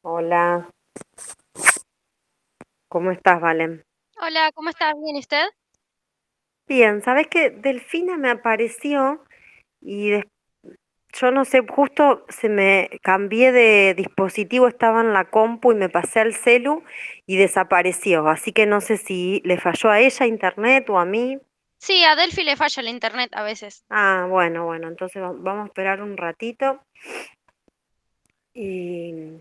Hola, ¿cómo estás, Valen? Hola, ¿cómo estás? ¿Bien y usted? Bien, ¿sabés qué? Delfina me apareció y yo no sé, justo se me cambié de dispositivo, estaba en la compu y me pasé al celu y desapareció, así que no sé si le falló a ella internet o a mí. Sí, a Delphi le falla el internet a veces. Ah, bueno, entonces vamos a esperar un ratito y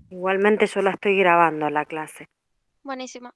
igualmente yo la estoy grabando a la clase. Buenísimo.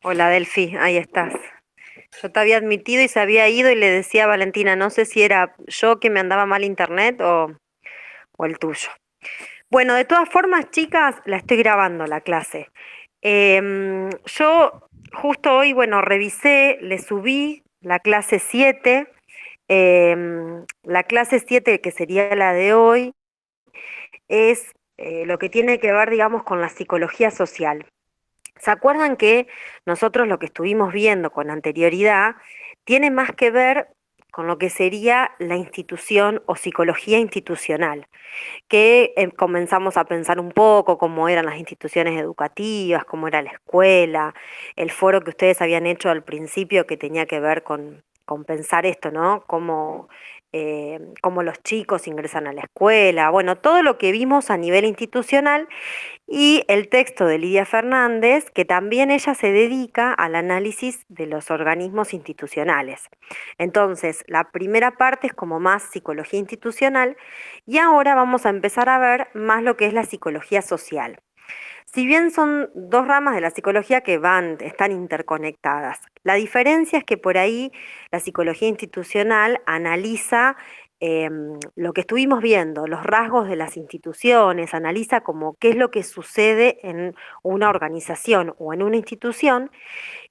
Hola, Delfi, ahí estás. Yo te había admitido y se había ido y le decía a Valentina, no sé si era yo que me andaba mal internet o el tuyo. Bueno, de todas formas, chicas, la estoy grabando la clase. Yo justo hoy, bueno, revisé, le subí la clase 7. La clase 7 que sería la de hoy, es lo que tiene que ver, digamos, con la psicología social. ¿Se acuerdan que nosotros lo que estuvimos viendo con anterioridad tiene más que ver con lo que sería la institución o psicología institucional? Que comenzamos a pensar un poco cómo eran las instituciones educativas, cómo era la escuela, el foro que ustedes habían hecho al principio que tenía que ver con pensar esto, ¿no? Cómo los chicos ingresan a la escuela, bueno, todo lo que vimos a nivel institucional y el texto de Lidia Fernández, que también ella se dedica al análisis de los organismos institucionales. Entonces, la primera parte es como más psicología institucional y ahora vamos a empezar a ver más lo que es la psicología social. Si bien son dos ramas de la psicología que están interconectadas, la diferencia es que por ahí la psicología institucional analiza lo que estuvimos viendo, los rasgos de las instituciones, analiza como qué es lo que sucede en una organización o en una institución,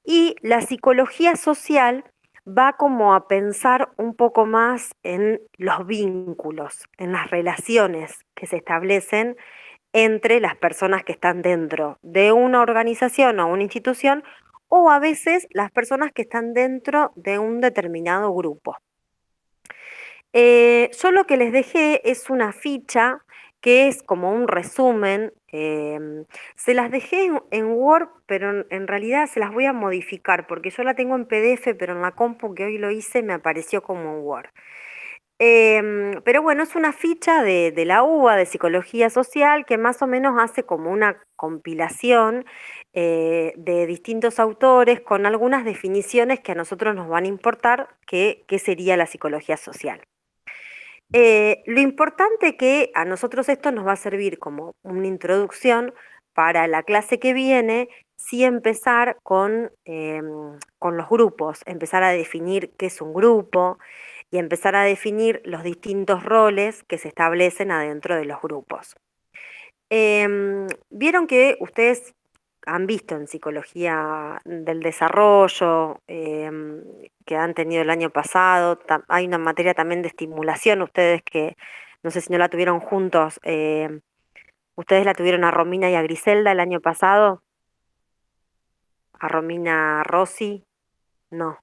y la psicología social va como a pensar un poco más en los vínculos, en las relaciones que se establecen entre las personas que están dentro de una organización o una institución, o a veces las personas que están dentro de un determinado grupo. Yo lo que les dejé es una ficha que es como un resumen. Se las dejé en Word, pero en realidad se las voy a modificar porque yo la tengo en PDF, pero en la compu que hoy lo hice me apareció como en Word. Pero bueno, es una ficha de la UBA de Psicología Social que más o menos hace como una compilación de distintos autores con algunas definiciones que a nosotros nos van a importar, qué sería la psicología social. Lo importante que a nosotros esto nos va a servir como una introducción para la clase que viene, sí empezar con los grupos, empezar a definir qué es un grupo y empezar a definir los distintos roles que se establecen adentro de los grupos. Vieron que ustedes han visto en psicología del desarrollo que han tenido el año pasado, hay una materia también de estimulación, ustedes que no sé si no la tuvieron juntos, ustedes la tuvieron a Romina y a Griselda el año pasado, a Romina Rossi, no,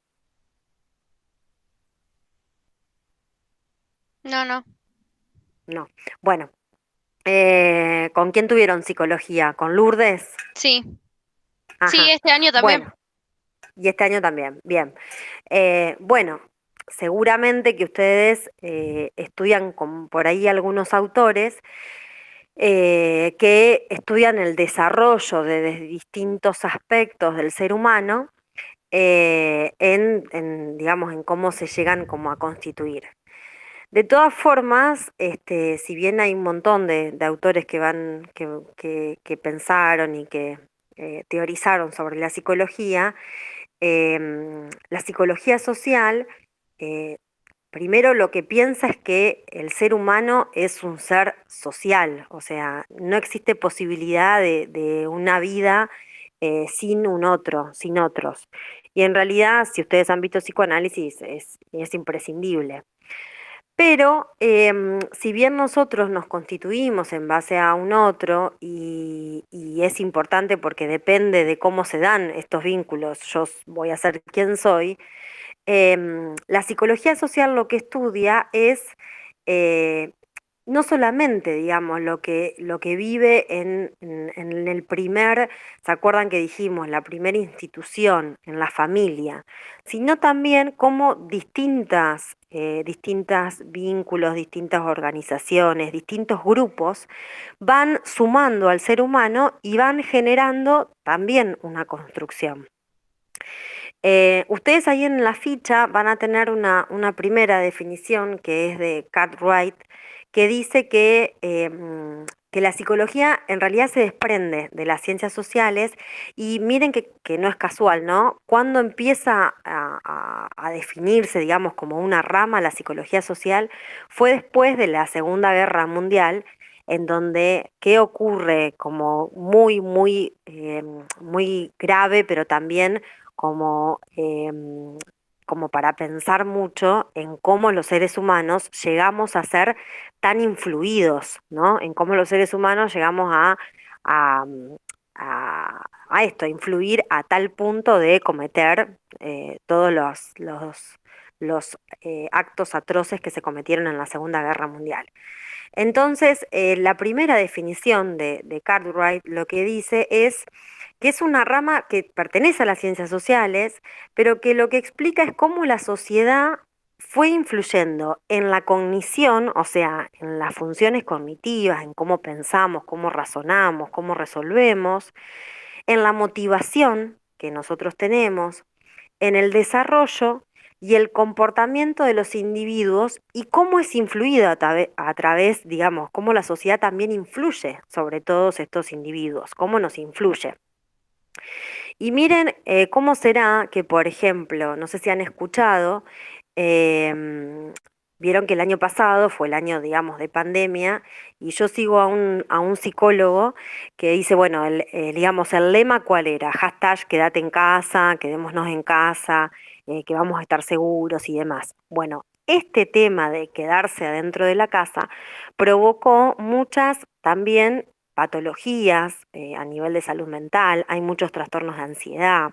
No, no. no. Bueno, ¿con quién tuvieron psicología? ¿Con Lourdes? Sí. Sí, Ajá. este año también. Bueno, y este año también, bien. Bueno, seguramente que ustedes estudian por ahí algunos autores que estudian el desarrollo de distintos aspectos del ser humano digamos, en cómo se llegan como a constituir. De todas formas, si bien hay un montón de autores que van, que pensaron y que teorizaron sobre la psicología social, eh, primero lo que piensa es que el ser humano es un ser social, o sea, no existe posibilidad de una vida sin un otro, sin otros. Y en realidad, si ustedes han visto psicoanálisis, es imprescindible. Pero si bien nosotros nos constituimos en base a un otro y es importante porque depende de cómo se dan estos vínculos, voy a ser quien soy, la psicología social lo que estudia es eh, no solamente, digamos, lo que vive en el primer, ¿se acuerdan que dijimos? La primera institución, en la familia, sino también cómo distintas vínculos, distintas organizaciones, distintos grupos van sumando al ser humano y van generando también una construcción. Ustedes ahí en la ficha van a tener una primera definición que es de Cartwright, que dice que la psicología en realidad se desprende de las ciencias sociales y miren que no es casual, ¿no? Cuando empieza a definirse, digamos, como una rama la psicología social, fue después de la Segunda Guerra Mundial, en donde qué ocurre como muy grave, pero también como, como para pensar mucho en cómo los seres humanos llegamos a ser tan influidos, ¿no? En cómo los seres humanos llegamos a, a esto, a influir a tal punto de cometer todos los actos atroces que se cometieron en la Segunda Guerra Mundial. Entonces, la primera definición de Cartwright lo que dice es que es una rama que pertenece a las ciencias sociales, pero que lo que explica es cómo la sociedad fue influyendo en la cognición, o sea, en las funciones cognitivas, en cómo pensamos, cómo razonamos, cómo resolvemos, en la motivación que nosotros tenemos, en el desarrollo y el comportamiento de los individuos y cómo es influida a través, digamos, cómo la sociedad también influye sobre todos estos individuos, cómo nos influye. Y miren cómo será que, por ejemplo, no sé si han escuchado, em, vieron que el año pasado fue el año, digamos, de pandemia, y yo sigo a un psicólogo que dice, bueno, digamos, el lema cuál era, hashtag quédate en casa, quedémonos en casa, que vamos a estar seguros y demás. Bueno, este tema de quedarse adentro de la casa provocó muchas también patologías a nivel de salud mental, hay muchos trastornos de ansiedad,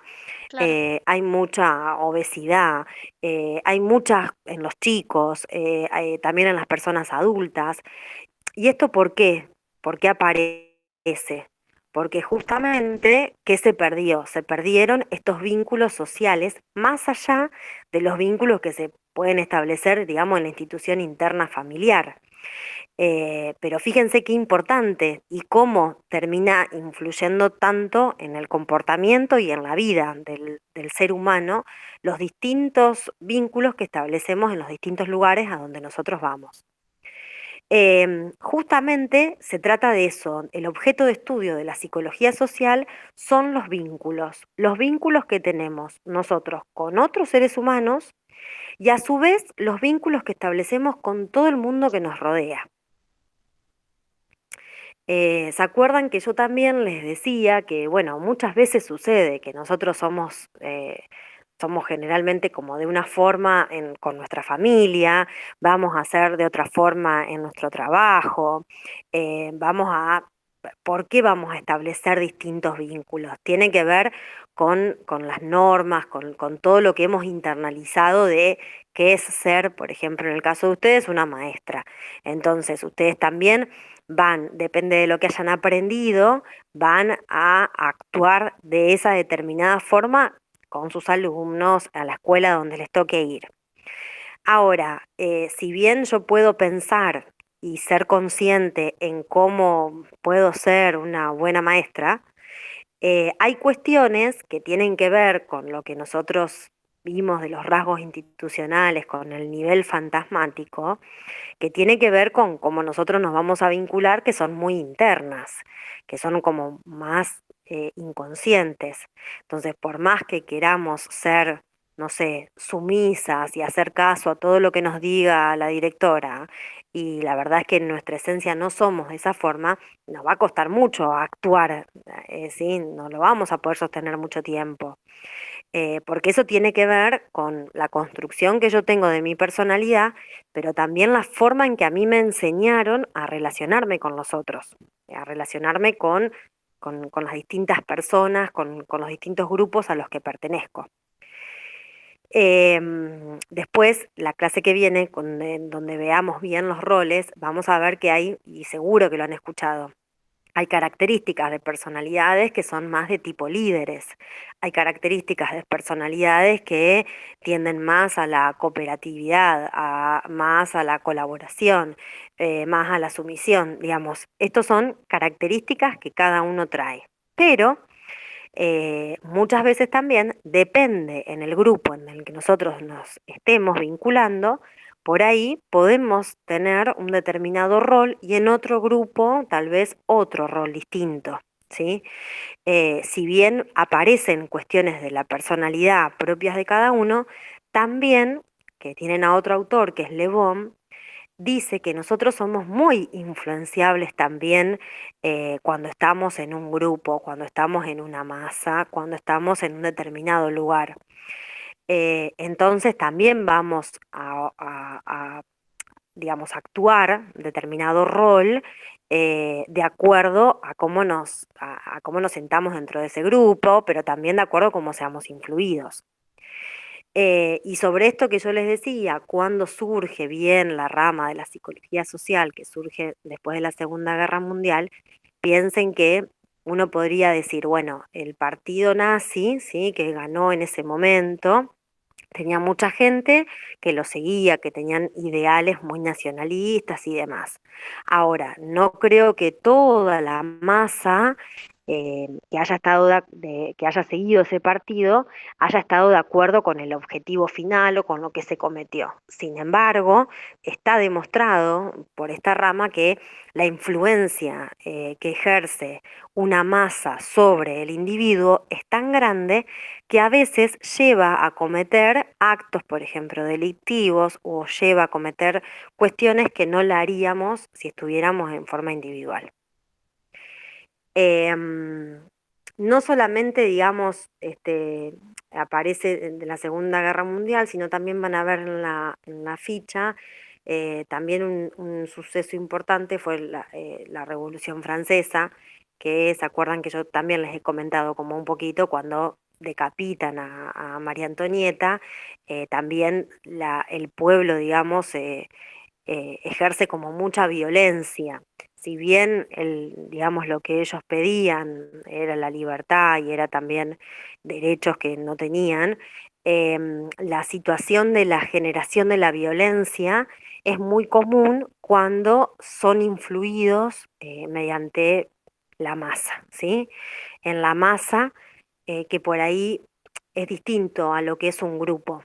Claro. hay mucha obesidad, hay muchas en los chicos, también en las personas adultas. ¿Y esto por qué? ¿Por qué aparece? Porque justamente, ¿qué se perdió? Se perdieron estos vínculos sociales más allá de los vínculos que se pueden establecer, digamos, en la institución interna familiar. Pero fíjense qué importante y cómo termina influyendo tanto en el comportamiento y en la vida del ser humano los distintos vínculos que establecemos en los distintos lugares a donde nosotros vamos. Justamente se trata de eso. El objeto de estudio de la psicología social son los vínculos que tenemos nosotros con otros seres humanos y a su vez los vínculos que establecemos con todo el mundo que nos rodea. ¿Se acuerdan que yo también les decía que, bueno, muchas veces sucede que nosotros somos generalmente como de una forma con nuestra familia, vamos a hacer de otra forma en nuestro trabajo, vamos a... ¿Por qué vamos a establecer distintos vínculos? Tiene que ver con las normas, con todo lo que hemos internalizado de qué es ser, por ejemplo, en el caso de ustedes, una maestra. Entonces, ustedes también depende de lo que hayan aprendido, van a actuar de esa determinada forma con sus alumnos a la escuela donde les toque ir. Ahora, si bien yo puedo pensar y ser consciente en cómo puedo ser una buena maestra, hay cuestiones que tienen que ver con lo que nosotros vimos de los rasgos institucionales con el nivel fantasmático, que tiene que ver con cómo nosotros nos vamos a vincular, que son muy internas, que son como más inconscientes. Entonces, por más que queramos ser, no sé, sumisas y hacer caso a todo lo que nos diga la directora, y la verdad es que en nuestra esencia no somos de esa forma, nos va a costar mucho actuar, ¿sí? No lo vamos a poder sostener mucho tiempo, porque eso tiene que ver con la construcción que yo tengo de mi personalidad, pero también la forma en que a mí me enseñaron a relacionarme con los otros, a relacionarme con las distintas personas, con los distintos grupos a los que pertenezco. Después, la clase que viene, en donde veamos bien los roles, vamos a ver que hay, y seguro que lo han escuchado, hay características de personalidades que son más de tipo líderes. Hay características de personalidades que tienden más a la cooperatividad, más a la colaboración, más a la sumisión, digamos. Estos son características que cada uno trae. Pero muchas veces también depende en el grupo en el que nosotros nos estemos vinculando, por ahí podemos tener un determinado rol y en otro grupo tal vez otro rol distinto, ¿sí? Si bien aparecen cuestiones de la personalidad propias de cada uno, también, que tienen a otro autor que es Le Bon, dice que nosotros somos muy influenciables también cuando estamos en un grupo, cuando estamos en una masa, cuando estamos en un determinado lugar. Entonces también vamos digamos, actuar determinado rol de acuerdo a a cómo nos sentamos dentro de ese grupo, pero también de acuerdo a cómo seamos influidos. Y sobre esto que yo les decía, cuando surge bien la rama de la psicología social, que surge después de la Segunda Guerra Mundial, piensen que uno podría decir, bueno, el partido nazi, ¿sí? Que ganó en ese momento, tenía mucha gente que lo seguía, que tenían ideales muy nacionalistas y demás. Ahora, no creo que toda la masa que haya que haya seguido ese partido haya estado de acuerdo con el objetivo final o con lo que se cometió. Sin embargo, está demostrado por esta rama que la influencia que ejerce una masa sobre el individuo es tan grande que a veces lleva a cometer actos, por ejemplo, delictivos o lleva a cometer cuestiones que no la haríamos si estuviéramos en forma individual. Em, no solamente, digamos, aparece de la Segunda Guerra Mundial, sino también van a ver en la ficha, también un suceso importante fue la Revolución Francesa, que se acuerdan que yo también les he comentado como un poquito cuando decapitan a María Antonieta, también el pueblo, digamos, ejerce como mucha violencia. Si bien digamos, lo que ellos pedían era la libertad y era también derechos que no tenían, la situación de la generación de la violencia es muy común cuando son influidos mediante la masa, ¿sí? En la masa, que por ahí es distinto a lo que es un grupo.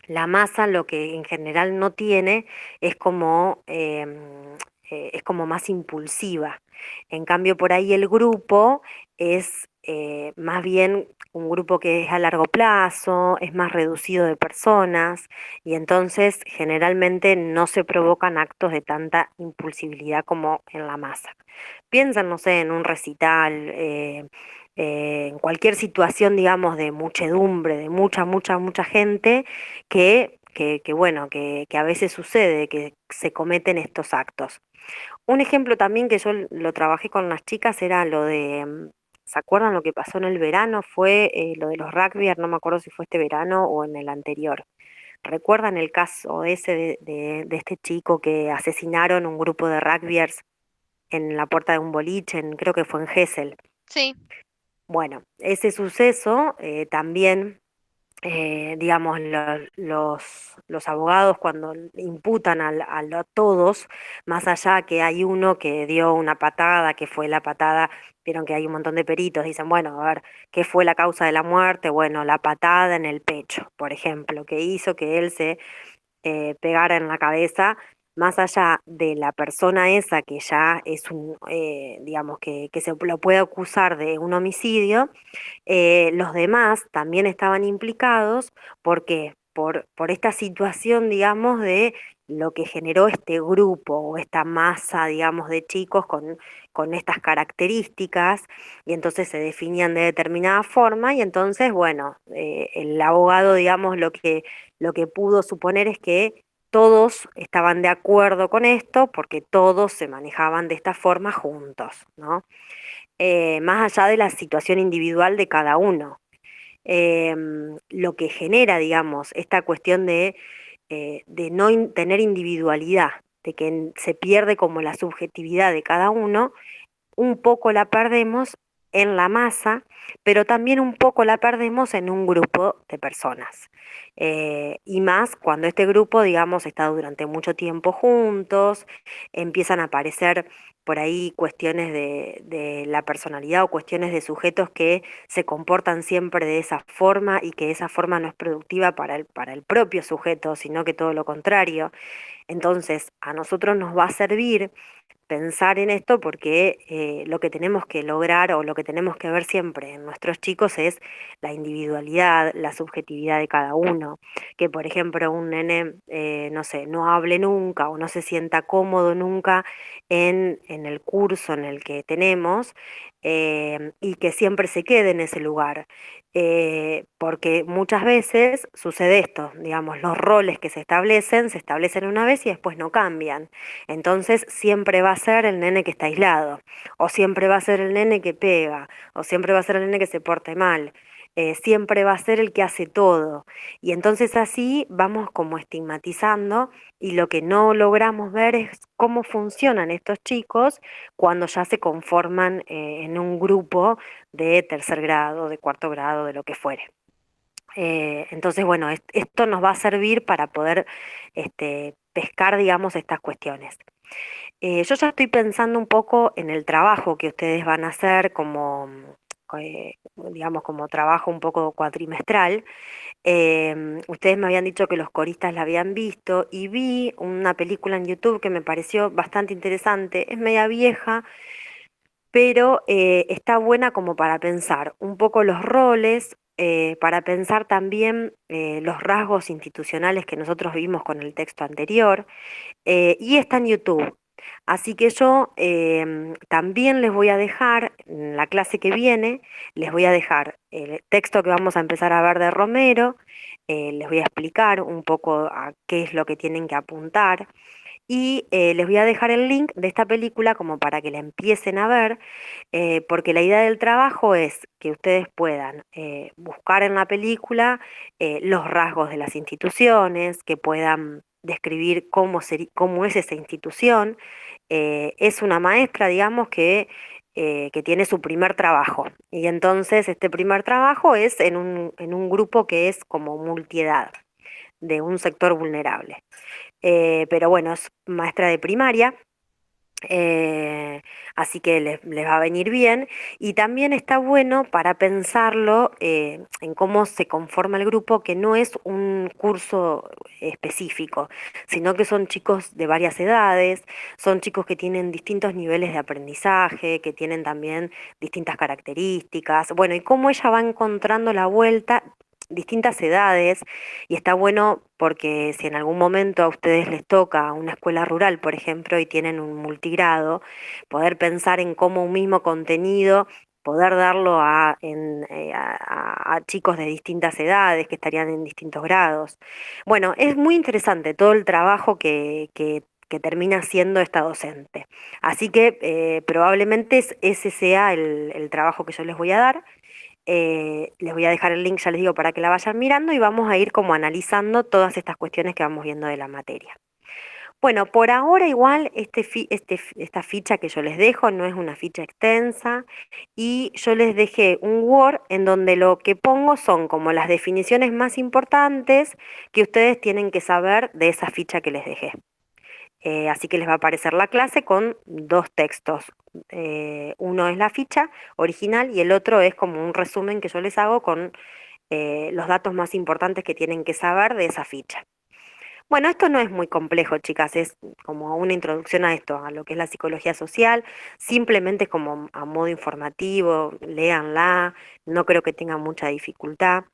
La masa lo que en general no tiene es es como más impulsiva. En cambio, por ahí el grupo es más bien un grupo que es a largo plazo, es más reducido de personas y entonces generalmente no se provocan actos de tanta impulsividad como en la masa. Piensan, no sé, en un recital, en cualquier situación, digamos, de muchedumbre, de mucha gente bueno, que a veces sucede, que se cometen estos actos. Un ejemplo también que yo lo trabajé con las chicas era lo de, ¿se acuerdan lo que pasó en el verano? Fue lo de los rugbyers, no me acuerdo si fue este verano o en el anterior. ¿Recuerdan el caso ese de este chico que asesinaron un grupo de rugbyers en la puerta de un boliche, creo que fue en Gesell? Sí, Bueno, ese suceso también digamos, los abogados cuando imputan a todos, más allá que hay uno que dio una patada, que fue la patada, vieron que hay un montón de peritos, dicen, bueno, a ver, ¿qué fue la causa de la muerte? Bueno, la patada en el pecho, por ejemplo, que hizo que él se pegara en la cabeza. Más allá de la persona esa que ya es digamos, que se lo puede acusar de un homicidio, los demás también estaban implicados porque por esta situación, digamos, de lo que generó este grupo o esta masa, digamos, de chicos con estas características, y entonces se definían de determinada forma, y entonces, bueno, el abogado, digamos, lo que pudo suponer es que todos estaban de acuerdo con esto porque todos se manejaban de esta forma juntos, ¿no? Más allá de la situación individual de cada uno. Lo que genera, digamos, esta cuestión de no tener individualidad, de que se pierde como la subjetividad de cada uno, un poco la perdemos en la masa, pero también un poco la perdemos en un grupo de personas. Y más cuando este grupo, digamos, está durante mucho tiempo juntos, empiezan a aparecer por ahí cuestiones de la personalidad o cuestiones de sujetos que se comportan siempre de esa forma y que esa forma no es productiva para el propio sujeto, sino que todo lo contrario. Entonces, a nosotros nos va a servir pensar en esto porque lo que tenemos que lograr o lo que tenemos que ver siempre en nuestros chicos es la individualidad, la subjetividad de cada uno. Que por ejemplo un nene, no sé, no hable nunca o no se sienta cómodo nunca en el curso en el que tenemos, y que siempre se quede en ese lugar. Porque muchas veces sucede esto, digamos, los roles que se establecen una vez y después no cambian. Entonces siempre va a ser el nene que está aislado, o siempre va a ser el nene que pega, o siempre va a ser el nene que se porta mal, siempre va a ser el que hace todo. Y entonces así vamos como estigmatizando y lo que no logramos ver es cómo funcionan estos chicos cuando ya se conforman en un grupo de tercer grado, de cuarto grado, de lo que fuere. Entonces, bueno, esto nos va a servir para poder pescar, digamos, estas cuestiones. Yo ya estoy pensando un poco en el trabajo que ustedes van a hacer como, digamos, como trabajo un poco cuatrimestral. Ustedes me habían dicho que los coristas la habían visto y vi una película en YouTube que me pareció bastante interesante. Es media vieja, pero está buena como para pensar un poco los roles, para pensar también los rasgos institucionales que nosotros vimos con el texto anterior, y está en YouTube. Así que yo también les voy a dejar, en la clase que viene, les voy a dejar el texto que vamos a empezar a ver de Romero, les voy a explicar un poco a qué es lo que tienen que apuntar y les voy a dejar el link de esta película como para que la empiecen a ver, porque la idea del trabajo es que ustedes puedan buscar en la película los rasgos de las instituciones, que puedan describir cómo es esa institución. Es una maestra, digamos, que tiene su primer trabajo. Y entonces este primer trabajo es en un grupo que es como multiedad, de un sector vulnerable. Pero bueno, es maestra de primaria, eh, así que les va a venir bien. Y también está bueno para pensarlo en cómo se conforma el grupo, que no es un curso específico, sino que son chicos de varias edades, son chicos que tienen distintos niveles de aprendizaje, que tienen también distintas características. Bueno, y cómo ella va encontrando la vuelta, distintas edades, y está bueno porque si en algún momento a ustedes les toca una escuela rural, por ejemplo, y tienen un multigrado, poder pensar en cómo un mismo contenido, poder darlo a chicos de distintas edades que estarían en distintos grados. Bueno, es muy interesante todo el trabajo que termina siendo esta docente. Así que probablemente ese sea el trabajo que yo les voy a dar. Les voy a dejar el link, ya les digo, para que la vayan mirando y vamos a ir como analizando todas estas cuestiones que vamos viendo de la materia. Bueno, por ahora igual esta ficha que yo les dejo no es una ficha extensa y yo les dejé un Word en donde lo que pongo son como las definiciones más importantes que ustedes tienen que saber de esa ficha que les dejé. Así que les va a aparecer la clase con dos textos. Uno es la ficha original y el otro es como un resumen que yo les hago con los datos más importantes que tienen que saber de esa ficha. Bueno, esto no es muy complejo, chicas, es como una introducción a esto, a lo que es la psicología social, simplemente es como a modo informativo, léanla, no creo que tengan mucha dificultad.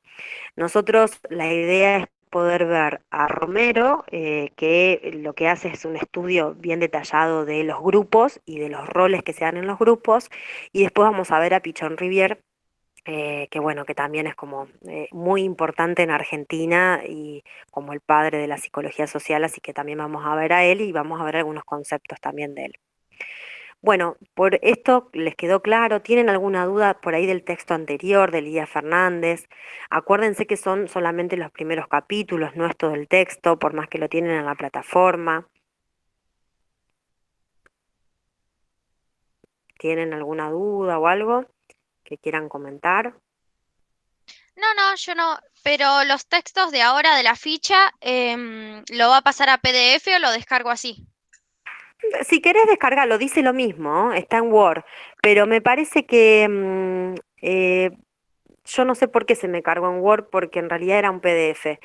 Nosotros la idea es poder ver a Romero, que lo que hace es un estudio bien detallado de los grupos y de los roles que se dan en los grupos, y después vamos a ver a Pichón Rivier, que bueno, que también es como muy importante en Argentina y como el padre de la psicología social, así que también vamos a ver a él y vamos a ver algunos conceptos también de él. Bueno, por esto les quedó claro. ¿Tienen alguna duda por ahí del texto anterior de Lidia Fernández? Acuérdense que son solamente los primeros capítulos, no es todo el texto, por más que lo tienen en la plataforma. ¿Tienen alguna duda o algo que quieran comentar? No, no, yo no. Pero los textos de ahora de la ficha, ¿lo va a pasar a PDF o lo descargo así? Si querés descargarlo, dice lo mismo, está en Word, pero me parece que yo no sé por qué se me cargó en Word, porque en realidad era un PDF.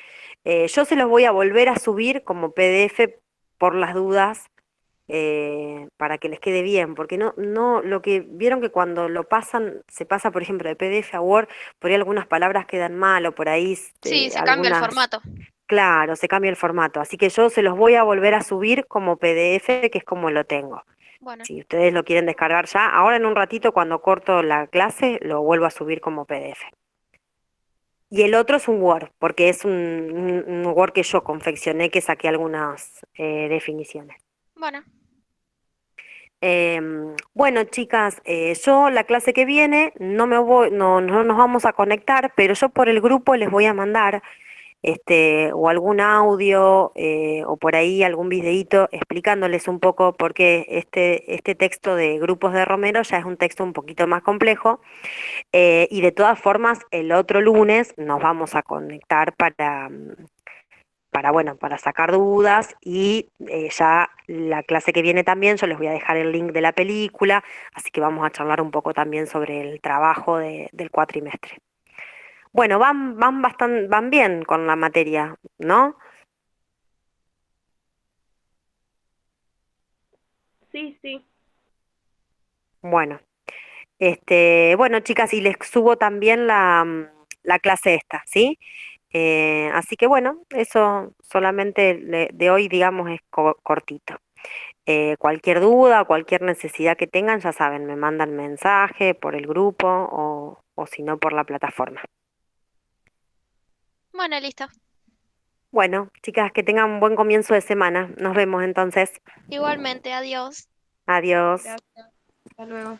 Yo se los voy a volver a subir como PDF por las dudas, para que les quede bien, porque no, lo que vieron que cuando lo pasan, se pasa, por ejemplo, de PDF a Word, por ahí algunas palabras quedan mal o por ahí Sí, se cambia el algunas. formato. Claro, se cambia el formato, así que yo se los voy a volver a subir como PDF, que es como lo tengo. Bueno, Si ustedes lo quieren descargar ya, ahora en un ratito cuando corto la clase, lo vuelvo a subir como PDF. Y el otro es un Word, porque es un Word que yo confeccioné, que saqué algunas definiciones. bueno, Bueno, chicas, yo la clase que viene no nos vamos a conectar, pero yo por el grupo les voy a mandar o algún audio o por ahí algún videíto explicándoles un poco por qué este texto de grupos de Romero ya es un texto un poquito más complejo, y de todas formas el otro lunes nos vamos a conectar bueno, para sacar dudas y ya la clase que viene también yo les voy a dejar el link de la película, así que vamos a charlar un poco también sobre el trabajo del cuatrimestre. Bueno, van bien con la materia, ¿no? Sí, sí. Bueno, bueno, chicas, y les subo también la clase esta, ¿sí? Así que bueno, eso solamente de hoy, digamos, es cortito. Cualquier duda, cualquier necesidad que tengan, ya saben, me mandan mensaje por el grupo o si no por la plataforma. bueno, listo. Bueno, chicas, que tengan un buen comienzo de semana. Nos vemos entonces. Igualmente, adiós. Adiós. Gracias. Hasta luego.